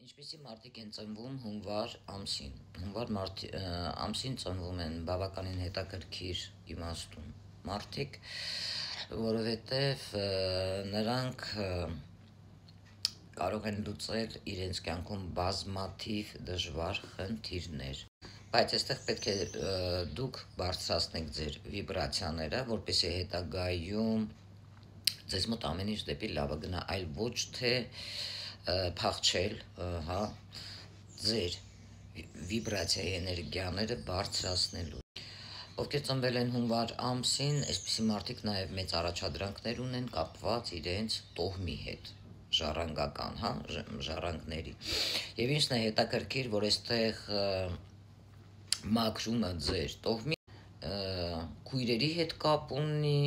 Ինչպիսի մարդիկ են ծնվում հունվար ամսին։ Հունվար ամսին ծնվում են բավականին հետաքրքիր իմաստուն մարդիկ, որովհետև նրանք կարող են լուծել իրենց կյանքում բազմաթիվ դժվար խնդիրներ։ Բայց այստեղ պետք է դուք բարձրացնեք ձեր վիբրացիաները, որպեսզի հետագայում ձեզ մոտ ամեն ինչ դեպի լավը գնա, այլ ոչ թե փախչել, ձեր վիբրացիայի էներգիաները բարձրացնելու։ Ովքեր ծնվել են հունվար ամսին, այսպիսի մարդիկ նաև մեծ առաջադրանքներ ունեն կապված իրենց տոհմի հետ, ժառանգական, ժառանգների։ Եվ ինչն է հետաքրքիր, որ այստեղ մաքրումը ձեր տոհմի քույրերի հետ կապ ունի,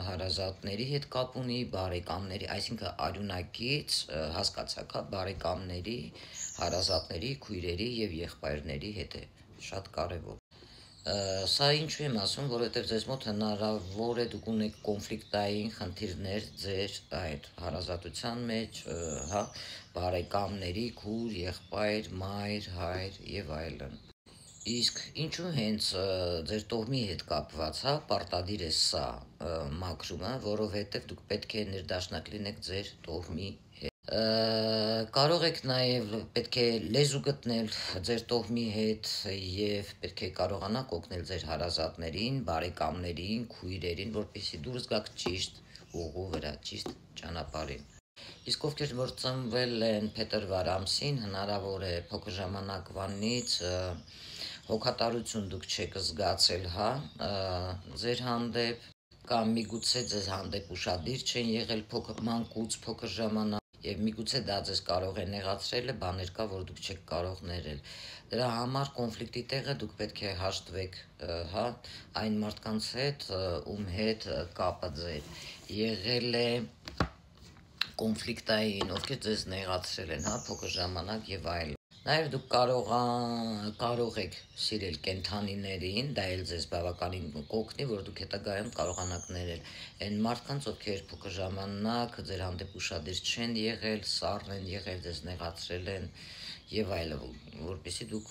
հարազատների հետ կապ ունի, բարեկամների, այսինքն արյունակից, հասկացաք, բարեկամների, հարազատների, քույրերի եւ եղբայրների հետ է շատ կարեւոր։ Սա ինչու եմ ասում, որովհետև ձեզ մոտ հնարավոր է դուք ունեք կոնֆլիկտային խնդիրներ ձեր այդ հարազատության մեջ, բարեկամների, քույր, եղբայր, մայր, հայր եւ այլն։ Իսկ ինչու հենց ձեր տոհմի հետ կապված, պարտադիր է սա մաքրումը, որովհետև դուք պետք է ներդաշնակ լինեք ձեր տոհմի հետ։ Կարող եք նաև պետք է լեզու գտնել ձեր տոհմի հետ եւ պետք է կարողանաք օգնել ձեր հարազատներին, բարեկամներին, քույրերին, որպեսզի դուրս գաք ճիշտ ուղու վրա, ճիշտ ճանապարհին։ Իսկ ովքեր որ ծնվել են փետրվար ամսին, հնարավոր է փոքր ժամանակվանից հոգատարություն դուք չեք զգացել, ձեր հանդեպ, կամ միգուցե ձեզ հանդեպ ուշադիր չեն եղել մանկուց փոքր ժամանակ, եւ միգուցե դա ձեզ կարող է նեղացրել, բաներ կա, որ դուք չեք կարող ներել։ Դրա համար կոնֆլիկտի տեղը դուք պետք է հաշտվեք, այն մարդկանց հետ, ում հետ կապը ձեր եղել է կոնֆլիկտային, ովքեր ձեզ նեղացրել են, փոքր ժամանակ եւ այլն։ Նաև դուք կարող եք սիրել կենդանիներին, դա էլ ձեզ բավականին կօգնի, որ դուք հետագայում կարողանաք ներել այն մարդկանց, ովքեր փոքր ժամանակ ձեր հանդեպ ուշադիր չեն եղել, սառն են եղել, ձեզ նեղացրել են եւ այլն, որպեսզի դուք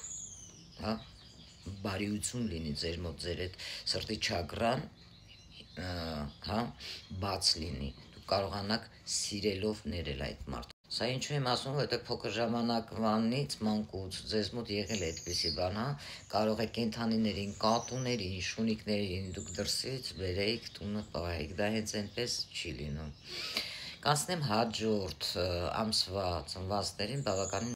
բարիություն լինի ձեր մոտ, ձեր այդ սրտի չակրան բաց լինի, դուք կարողանաք սիրելով ներել այդ մարդուն։ Սա ինչու եմ ասում, որովհետև փոքր ժամանակվանից մանկուց ձեզ մոտ եղել է այդպիսի բան, կարող է կենդանիներին, կատուներին, շունիկներին դուք դրսից բերեիք տունը պահեիք, դա հենց այնպես չի լինում։ Կանցնեմ հաջորդ ամսվա ծնվածներին, բավականին